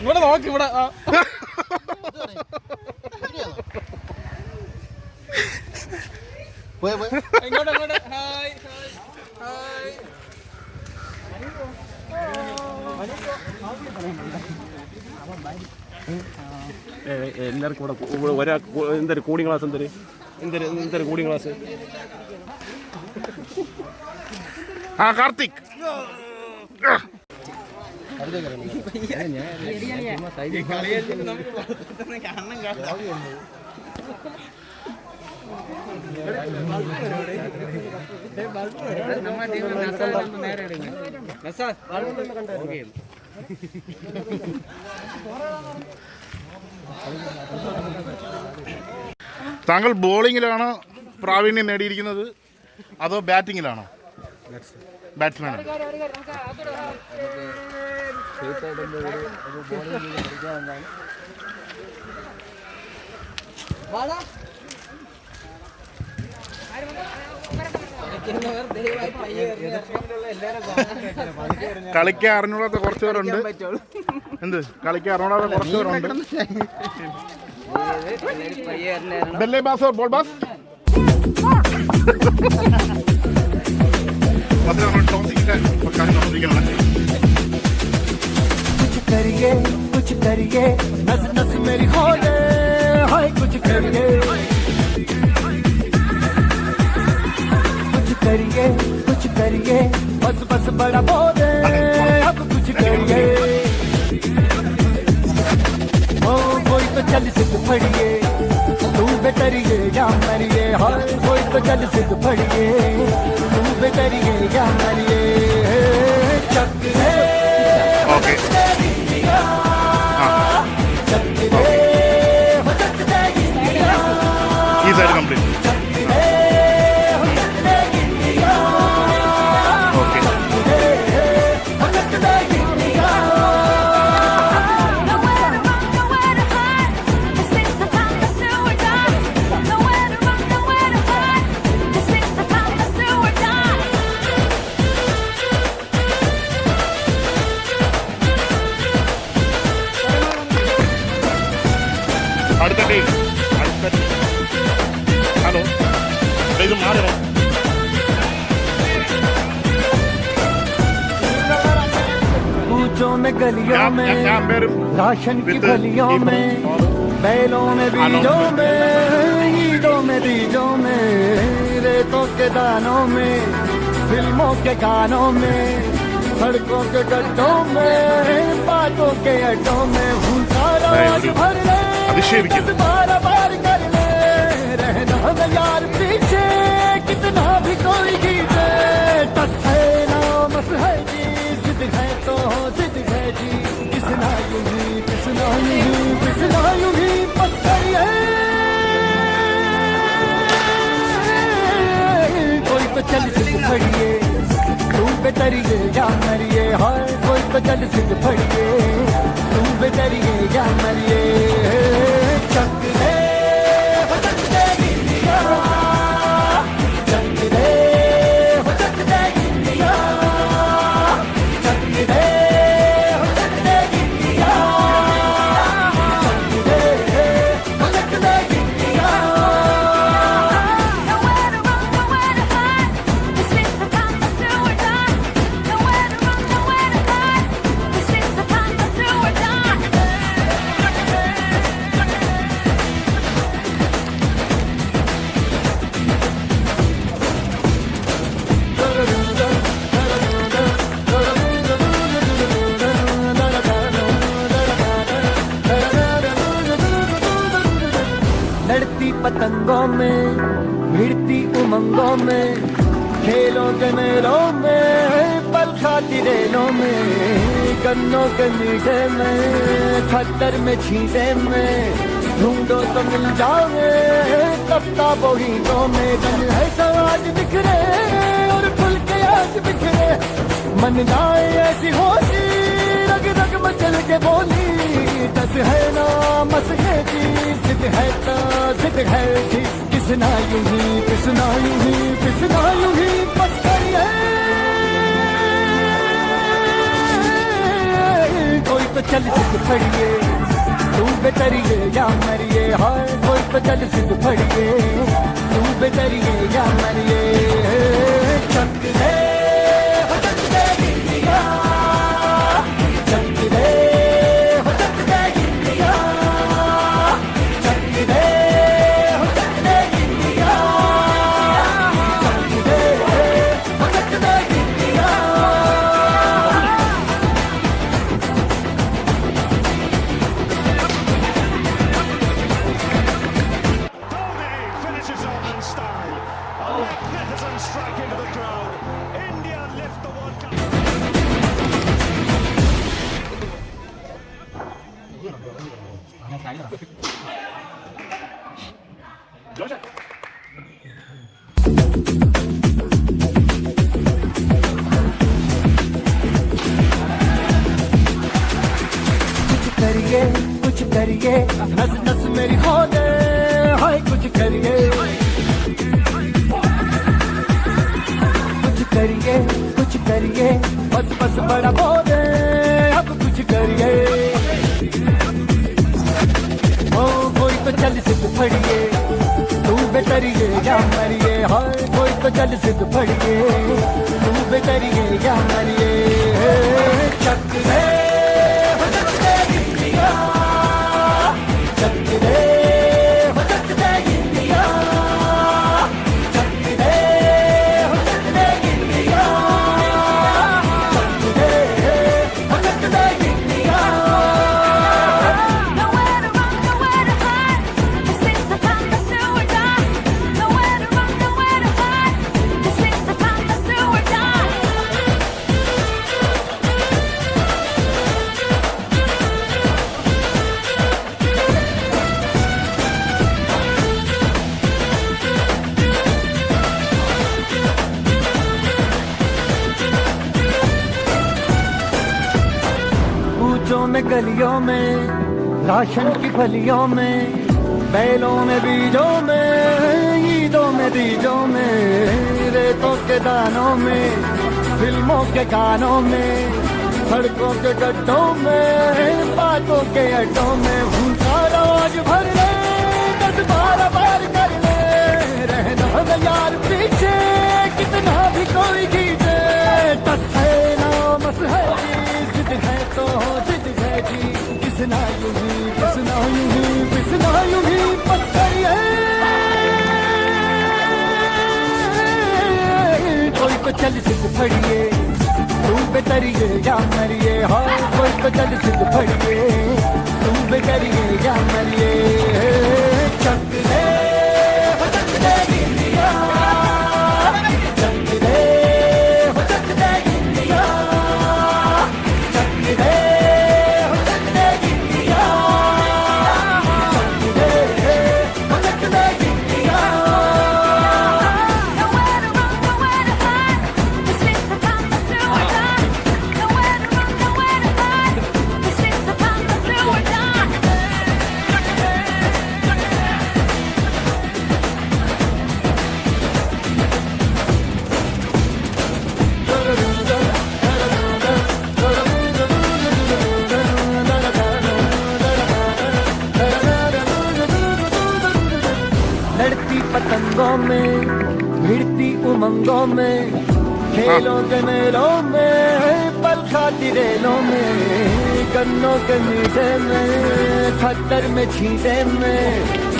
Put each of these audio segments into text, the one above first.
ഇവിടെ നോക്ക് ഇവിടെ ഇങ്ങോട്ട് ഹായ് ഹായ് എല്ലാവർക്കും ഇവിടെ ഒരാ എന്തൊരു കൂളിംഗ് ക്ലാസ് എന്തൊരു കൂളിംഗ് ക്ലാസ് ആ കാർത്തിക് താങ്കൾ ബോളിങ്ങിലാണോ പ്രാവീണ്യം നേടിയിരിക്കുന്നത് അതോ ബാറ്റിങ്ങിലാണോ? ബാറ്റ്സ്മാൻ. കളിക്കാൻ അറിഞ്ഞൂടാത്ത കുറച്ച് പേരുണ്ട്. എന്ത് കളിക്കാൻ അറിഞ്ഞൂടാത്ത കുറച്ച് പേരുണ്ട്. ബെല്ലേ ബാസ് ബോൾ ബാസ് कुछ करिए नस नस मेरी खोले हाय कुछ करिए बस बस बड़ा बोले अब कुछ करिए ओ कोई तो चल सिद्ध फड़िए तू बेटरिए या मरिए हाय कोई तो चल सिद्ध फड़िए तू बेटरिए या मरिए चक है ഓക്കെ ഈ സൈഡ് കംപ്ലീറ്റ്. ഹലോ ഇത് മാറണം. पूछों में गलियों में राशन की गलियों में बैलों में बीजों में ईदों में बीजों में रेतों के दानों में फिल्मों के गानों में सड़कों के गड्ढों में बातों के अड्डों में राज भर ले बार बार कर ले रहना यार पीछे कितना भी कोई गीते टस है ना मस है जी जिद है तो जिद है जी किसना यूं ही बस करिए कोई तो चल सिद्ध फड़िए तू बेटरिए या मरिए हाय कोई तो चल सिद्ध फड़िए तू बेटरिए या मरिए चक दे इंडिया चक दे इंडिया चक दे इंडिया चक दे इंडिया लड़ती पतंगों में भिड़ती उमंगों में खेलों के मेलों में पल खाती रेलों में गन्नों के मीठे में खट्टर में छींटे में ढूंढो तो मिल जाओगे कफ्ता बोहीनों में दिन है समाज बिखरे और खुल के आज बिखरे मन जाए ऐसी होली रग रग मचल के बोली दस है ना मस है जी जिद है तो जिद है जी किसना यूं ही बस करिए चल सिद्ध फड़िए तू बेतरिए या मरिए हाय कोई तो चल सिद्ध फड़िए तू बेतरिए या मरिए चक दे हो चक दे इंडिया चक दे हो चक दे इंडिया चक दे हो चक दे इंडिया चक दे हो चक दे India Finishes off in style. A magnificent strike into the crowd. India lift the World Cup. कुछ करिए नस नस मेरी खोले हाय कुछ करिए बस बस बड़ा बोले अब कुछ करिए ओ कोई तो चल सिद्ध फड़िए तू बेतरिए या मरिए हाय कोई तो चल सिद्ध फड़िए तू बेतरिए या मरिए चक दे हो चक दे इंडिया चक दे हो चक दे इंडिया चक दे हो चक दे इंडिया चक दे हो चक दे India Nowhere to run, nowhere to hide. This is the time to do or die. Nowhere to run, nowhere to hide. This is the time to do or die. कूचों में गलियों में ration की फलियों में बैलों में बीजों में ईदों में बीजों में रेतों के दानों में फिल्मों के गानों में सड़कों के गड्ढों में बातों के अड्डों में उनका राज भर ले 10-12 बार कर ले रहना यार पीछे कितना भी कोई खींचे टस है ना मस है जी जिद है तो जिद है जी किसना यूं ही किसना यूं ही किसना यूं ही पत्थर है कोई तो चल सिद्ध फड़िए तू बेतरिए या मरिए हाय कोई तो चल सिद्ध फड़िए तू बेतरिए या मरिए चक दे हो चक दे इंडिया चक दे हो चक दे इंडिया चक दे हो चक दे इंडिया चक दे हो चक दे India Nowhere to run, nowhere to hide. This is the time to do or die. Nowhere to run, nowhere to hide. This is the time to do or die. लड़ती पतंगों में भिड़ती उमंगों में खेलों के मेलों में पल खाती रेलों में गन्नों के मीठे में खट्टर में छींटे में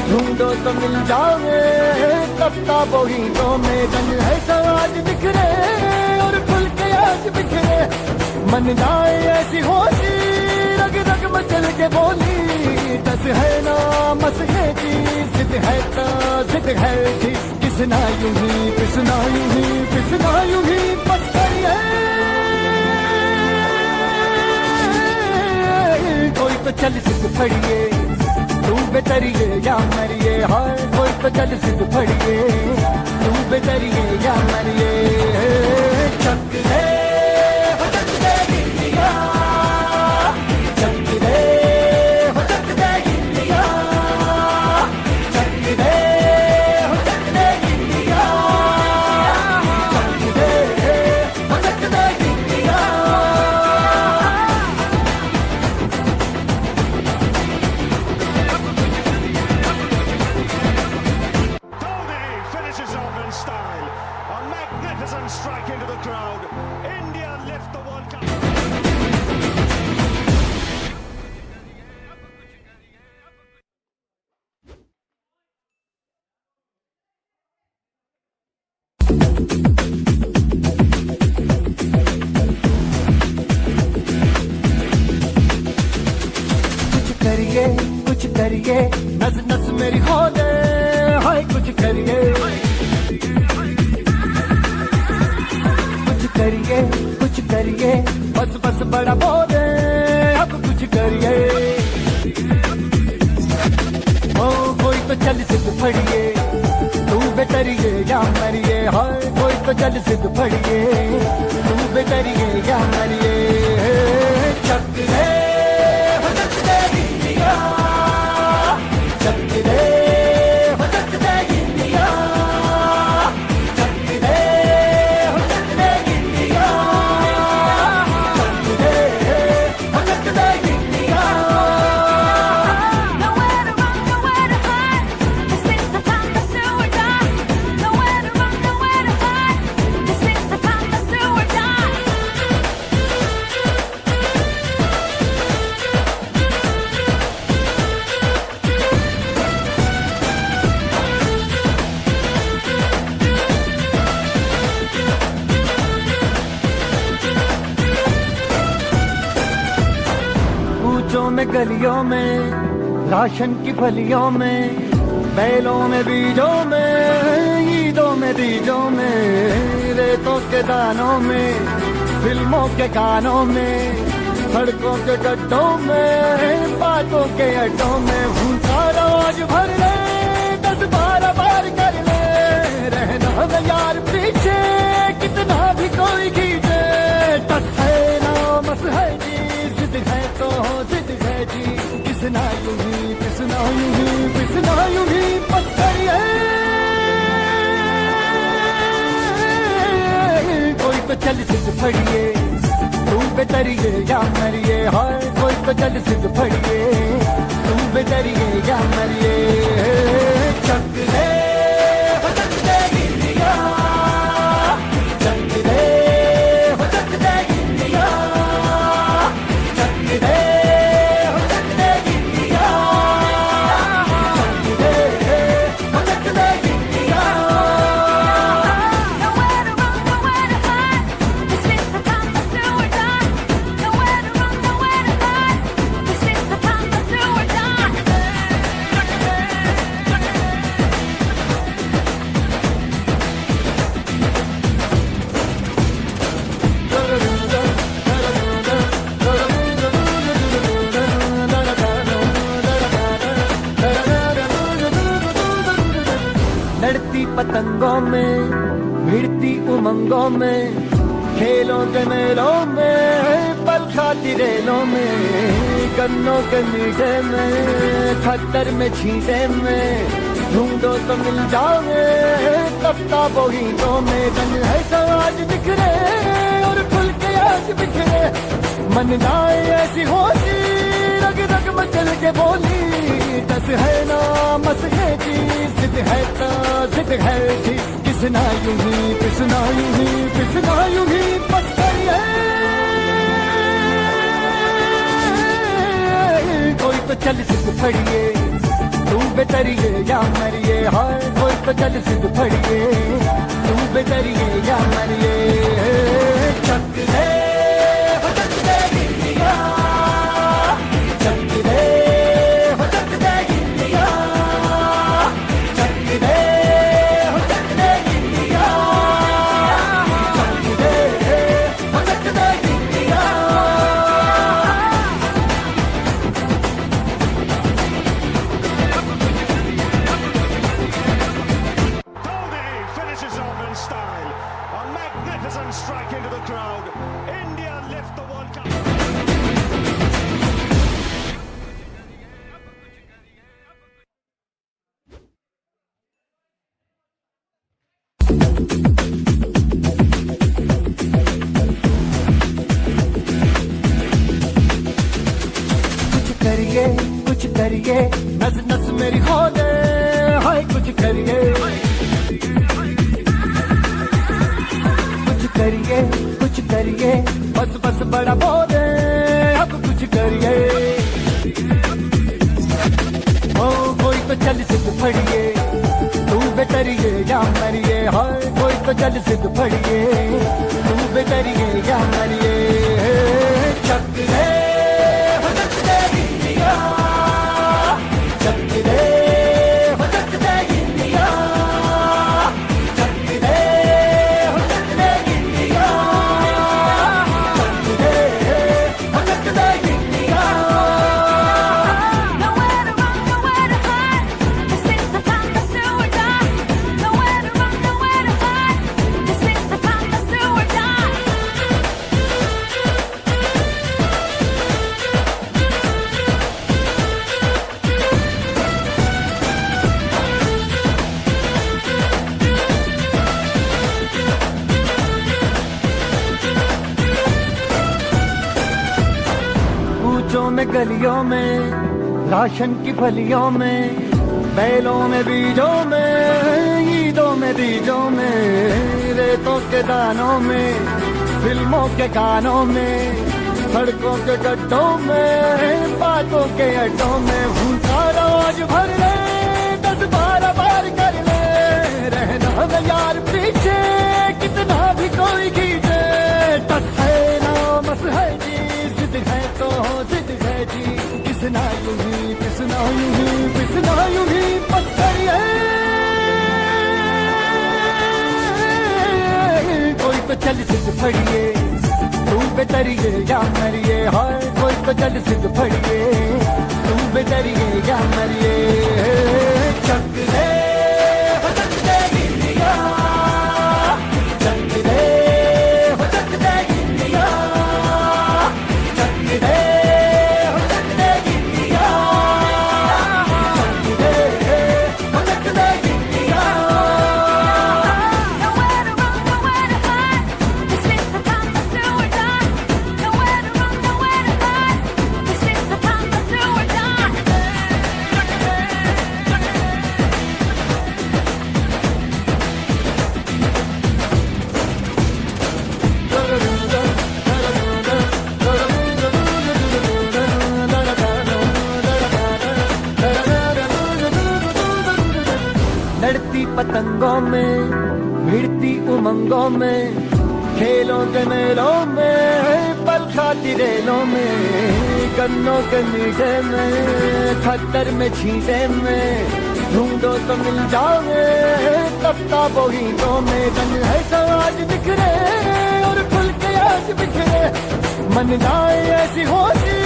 ढूंढो तो मिल जाओगे कफ्ता बोहीटों में रंग है समाज बिखरे और खुल के आज बिखरे मन जाए ऐसी होली रग रग मचल के बोली दस है ना मस है जी जिद है तो जिद है जी किसना यूं ही किसना यूं ही किसना यूं ही पत्थर है कोई तो चल सिद्ध फड़िए तू बेतरिए या मरिए हाय कोई तो चल सिद्ध फड़िए तू बेतरिए या मरिए चक दे हो चक दे इंडिया चक दे हो चक दे इंडिया चक दे हो चक दे इंडिया चक दे हो चक दे इंडिया करिए कुछ करिए नस नस मेरी खोले हाय कुछ करिए कुछ करिए बस बस बड़ा बोले अब कुछ करिए ओ कोई तो चल सिद्ध फड़िए तू बेतरिए या मरिए हाय कोई तो चल सिद्ध फड़िए तू बेतरिए या मरिए चक रे हो चक दे इंडिया चक रे हो चक दे इंडिया चक रे हो चक दे इंडिया चक रे हो चक दे India Nowhere to run, nowhere to hide. This is the time to do or die. Nowhere to run, nowhere to hide. This is the time to do or die. कूचों में गलियों में ration की फलियों में बैलों में बीजों में ईदों में बीजों में रेतों के दानों में फिल्मों के गानों में सड़कों के गड्ढों में बातों के अड्डों में भूखा रोज भर ले 10-12 बार कर ले रहना न यार पीछे कितना भी कोई खींचे टस है ना मस है जी जिद है तो जिद है जी किसना यूं ही पिसना यूं ही पिसना यूं ही बस करिए कोई तो चल सिद्ध फड़िए तू बेतरिए या मरिए हाय कोई तो चल सिद्ध फड़िए तू बेतरिए या मरिए चक रे हो चक दे इंडिया चक रे हो चक दे इंडिया चक रे हो चक दे इंडिया चक रे हो चक दे India Nowhere to run, nowhere to hide. This is the time to do or die. Nowhere to run, nowhere to hide. This is the time to do or die. लड़ती पतंगों में भिड़ती उमंगों में खेलों के मेलों में पल खाती रेलों में गन्नों के मीठे में खतर में छींटे में ढूंढो तो मिल जाओगे तफ्ता बोहीनों में तन है समाज बिखरे और खुल के आज बिखरे मन नाए ऐसी होती रग रग मचल के बोली दस है ना मस है जी जिद है तो जिद है जी किसना यूं ही पिसना यूं ही पिसना यूं ही बस करिए कोई तो चल सिद्ध फड़िए तू बेतरिए या मरिए हाय कोई तो चल सिद्ध फड़िए तू बेतरिए या मरिए चक रे हो चक दे इंडिया चक रे हो चक दे इंडिया चक रे हो चक दे इंडिया चक रे हो चक दे India Dhoni finishes off in style. A magnificent strike into the crowd. India lift the World Cup. कुछ करिए नस नस मेरी खोले हाय कुछ करिए कुछ करिए बस बस बड़ा बोले अब कुछ करिए ओ कोई तो चल सिद्ध फड़िए तू बेतरिए या मरिए हाय कोई तो चल सिद्ध फड़िए तू बेतरिए या मरिए चक रे हो चक दे इंडिया कूचों में गलियों में राशन की फलियों में बैलों में बीजों में ईदों में बीजों में रेतों के दानों में फिल्मों के गानों में सड़कों के गड्ढों में बातों के अड्डों में भूखा रोज भर ले 10-12 बार कर ले रहना न यार पीछे कितना भी कोई खींचे टस है ना मस है जी जिद है तो जिद है जी किसना यूं ही पिसना यूं ही पिसना यूं ही बस करिए कोई तो चल सिद्ध फड़िए तू बेतरिए या मरिए हाय कोई तो चल सिद्ध फड़िए तू बेतरिए या मरिए चक दे हो चक दे गिरिया चक दे हो चक दे गिरिया चक दे हो चक दे गिरिया चक दे हो चक दे गिरिया Nowhere to run, nowhere to hide. This is the time to do or die. Nowhere to run, nowhere to hide. This is the time to do or die. लड़ती पतंगों में भिड़ती उमंगों में खेलों के मेलों में पल खाती रेलों में गन्नों के मीठे में खतर में छींटे में ढूंढो तो मिल जाओगे तख्ता बोगीनों में तन है समाज बिखरे और खुल के आज बिखरे मन जाए ऐसी होती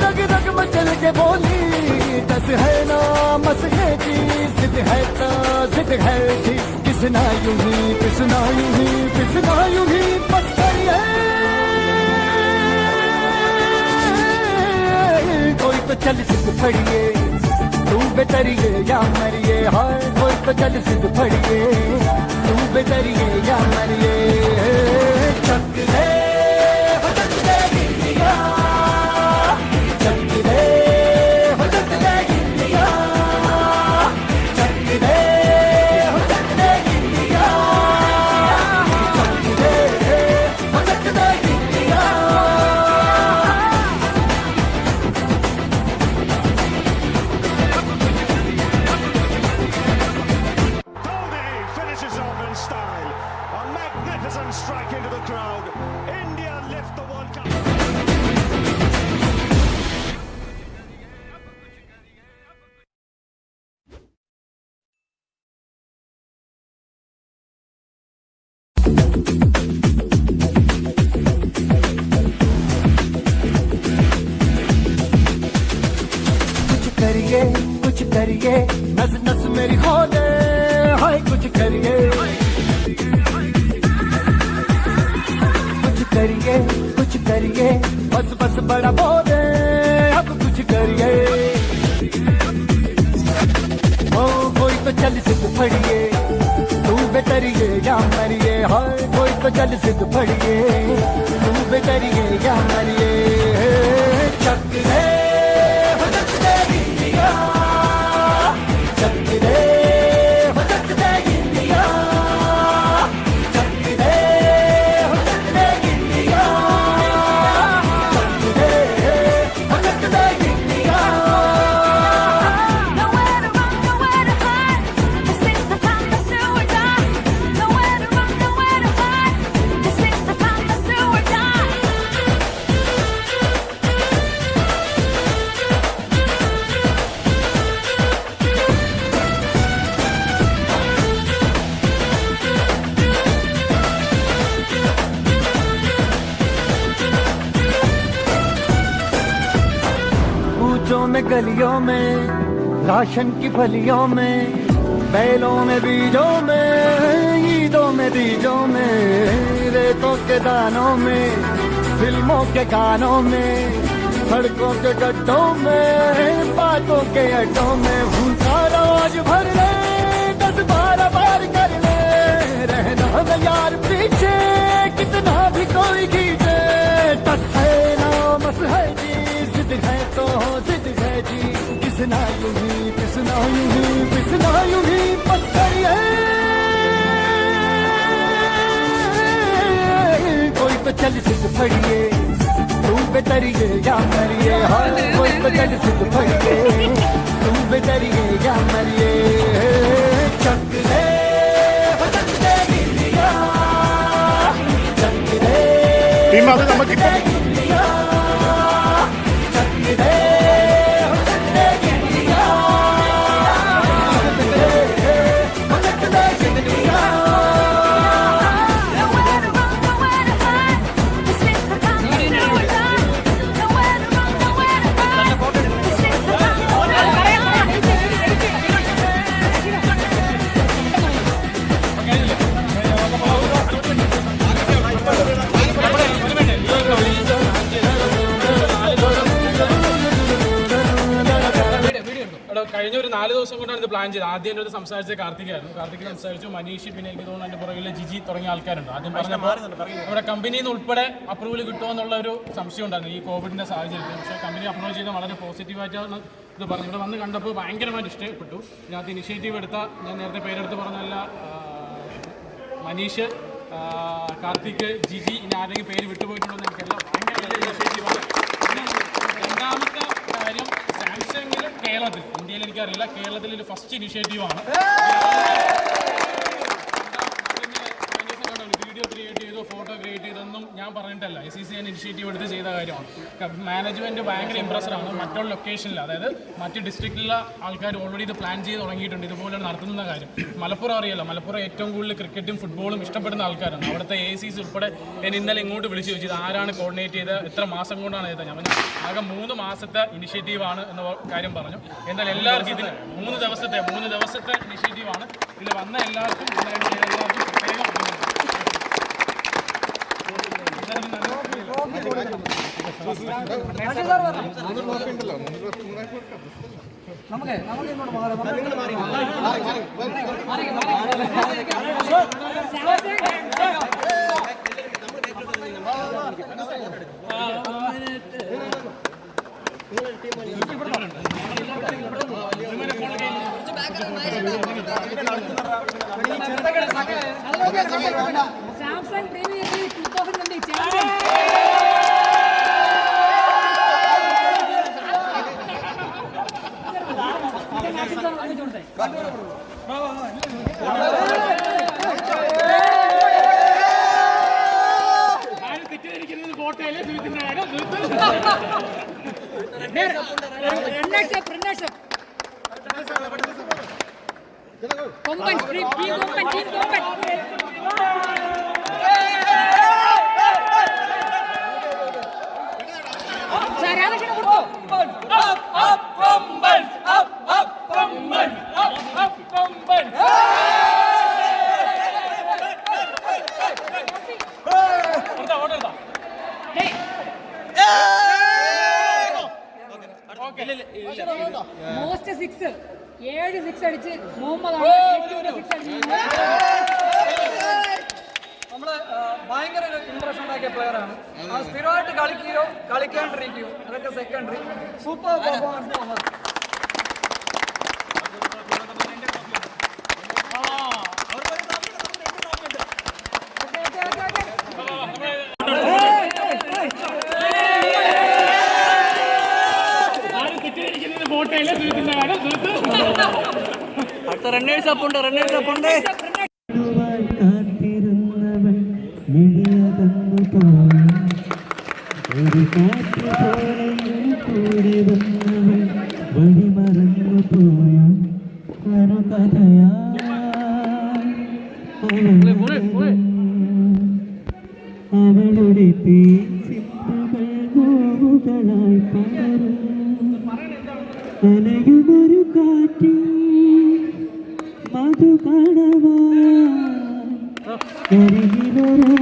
रग रग मचल के बोली दस है ना मस है जी जिद है तो जिद है जी किसना यूं ही पिसना यूं ही पिसना यूं ही बस करिए कोई तो चल सिद्ध फड़िए तू बेतरिए या मरिए हाय कोई तो चल सिद्ध फड़िए तू बेतरिए या मरिए चक दे हो चक दे गिरिया चक दे हो चक दे गिरिया चक दे हो चक दे गिरिया चक दे हो चक दे गिरिया Dhoni finishes off in style. A magnificent strike into the crowd. India lift the World Cup. कुछ करिए नस नस मेरी खोले हाय कुछ करिए कुछ करिए बस बस बड़ा बोले अब कुछ करिए ओ कोई तो चल सिद्ध फड़िए तू बेतरिए या मरिए हाय कोई तो चल सिद्ध फड़िए तू बेतरिए या मरिए चक दे हो चक दे गिरिया चक दे हो चक दे गिरिया चक दे हो चक दे गिरिया चक दे हो चक दे गिरिया Nowhere to run, nowhere to hide. This is the time to do or die. Nowhere to run, nowhere to hide. This is the time to do or die. कूचों में गलियों में राशन की फलियों में बैलों में बीजों में ईदों में बीजों में रेतों के दानों में फिल्मों के गानों में सड़कों के गड्ढों में बातों के अड्डों में भूखा रोज भर ले 10-12 बार कर ले रहना न यार पीछे कितना भी कोई खींचे टस है ना मस है जी जिद है तो जिद है जी, पिसना यूं ही पिसना यूं ही पिसना यूं ही बस करिए, कोई तो चल सिद्ध फड़िए, तुम बेतरिए या मरिए, हाँ कोई तो चल सिद्ध फड़िए, तुम बेतरिए या मरिए, चक दे ടീം അത് നമുക്കിപ്പം കഴിഞ്ഞ ഒരു 4 ദിവസം കൊണ്ടാണ് ഇത് പ്ലാൻ ചെയ്തത്. ആദ്യം എൻ്റെ അടുത്ത് സംസാരിച്ചത് കാർത്തികായിരുന്നു. കാർത്തിക് സംസാരിച്ചു, മനീഷ്, പിന്നെ എനിക്ക് തോന്നുന്നു എൻ്റെ പുറകിൽ ജിജി തുടങ്ങിയ ആൾക്കാരുണ്ട്. ആദ്യം പറഞ്ഞപ്പോൾ നമ്മുടെ കമ്പനിയിൽ നിന്ന് ഉൾപ്പെടെ അപ്രൂവൽ കിട്ടുമോ എന്നുള്ള ഒരു സംശയം ഉണ്ടായിരുന്നു ഈ കോവിഡിൻ്റെ സാഹചര്യത്തിൽ. പക്ഷേ കമ്പനി അപ്രൂവൽ ചെയ്ത് വളരെ പോസിറ്റീവായിട്ടാണ് ഇത് പറഞ്ഞു. ഇവിടെ വന്ന് കണ്ടപ്പോൾ ഭയങ്കരമായിട്ട് ഇഷ്ടപ്പെട്ടു. ഇതിനകത്ത് ഇനിഷ്യേറ്റീവ് എടുത്ത, ഞാൻ നേരത്തെ പേരെടുത്ത് പറഞ്ഞല്ല, മനീഷ്, കാർത്തിക്, ജിജി, ഇനി ആരെങ്കിലും പേര് വിട്ടുപോയിട്ടുണ്ടോ എന്ന് എനിക്കല്ല. ഭയങ്കര നല്ല ഇനിഷ്യേറ്റീവാണ്. രണ്ടാമത്തെ കാര്യം, സാംസങ്ങിൽ കേരളത്തിൽ, ഇന്ത്യയിൽ എനിക്കറിയില്ല, കേരളത്തിൽ ഒരു ഫസ്റ്റ് ഇനിഷ്യേറ്റീവാണ്. വീഡിയോ ക്രിയേറ്റ് ചെയ്തോ ഫോട്ടോ ക്രിയേറ്റ് ചെയ്തൊന്നും ഞാൻ പറഞ്ഞിട്ടല്ല, SEC ഇനിഷ്യേറ്റീവ് എടുത്ത് ചെയ്ത കാര്യമാണ്. മാനേജ്മെൻറ്റ് ഭയങ്കര ഇമ്പ്രസ്ഡാണ്. മറ്റുള്ള ലൊക്കേഷനിൽ, അതായത് മറ്റ് ഡിസ്ട്രിക്റ്റിലുള്ള ആൾക്കാർ ഓൾറെഡി ഇത് പ്ലാൻ ചെയ്ത് തുടങ്ങിയിട്ടുണ്ട് ഇതുപോലെ നടത്തുന്ന കാര്യം. മലപ്പുറം അറിയാലോ, മലപ്പുറം ഏറ്റവും കൂടുതൽ ക്രിക്കറ്റും ഫുട്ബോളും ഇഷ്ടപ്പെടുന്ന ആൾക്കാരാണ്. അവിടുത്തെ ACs ഉൾപ്പെടെ ഞാൻ ഇന്നലെ ഇങ്ങോട്ട് വിളിച്ച് ചോദിച്ചത് ആരാണ് കോർഡിനേറ്റ് ചെയ്ത്, എത്ര മാസം കൊണ്ടാണ് ചെയ്തത്. ഞാൻ പറഞ്ഞു ആകെ 3 മാസത്തെ ഇനിഷ്യേറ്റീവാണ് എന്ന കാര്യം പറഞ്ഞു. എന്നാൽ എല്ലാവർക്കും ഇതിന് 3 ദിവസത്തെ ഇനിഷ്യേറ്റീവാണ്. ഇതിൽ വന്ന എല്ലാവർക്കും എല്ലാവർക്കും പ്രത്യേകം സാംസങ് പ്രീമിയർ ലീഗ് 2020 ചാമ്പ്യൻ തെറ്റിദ്ധരിക്കുന്നത് ഫോട്ടോയിലെ സുഹൃത്തിന്റെ കാര്യം. കൊമ്പൻ ടീം കൊമ്പൻ രാധാകൃഷ്ണൻ കൊടുത്തോ. മോസ്റ്റ് 6 7 6 അടിച്ച് മുഹമ്മദാണ് ഏറ്റവും 6 അടിച്ചത്. നമ്മള് ഭയങ്കര ഒരു ഇംപ്രഷൻ ഉണ്ടാക്കിയ പ്ലെയറാണ്. സ്ഥിരമായിട്ട് കളിക്കുകയോ കളിക്കാണ്ടിരിക്കുകയോ അതൊക്കെ സെക്കൻഡറി. Super performance Muhammad. തെറ്റിദ്ധരിക്കുന്നത് ഫോട്ടോയിലെ സുഹൃത്തിന്റെ കാര്യം. അടുത്ത റണ്ണേഴ്സ് അപ്പുണ്ട്. കാത്തിരുന്നവൻ മിഴിയകന്നു പോയി, ഒരു കാറ്റ് പോലെ കൂടെ വന്നവൻ വഴി മറന്നു പോയി, ഒരു കഥയാ അവളുടെ തേച്ചിട്ടുകൾ നോവുകളായി പകരും, അലയുമൊരു കാറ്റിൽ മധു കടവാൻ കരികിലൊരു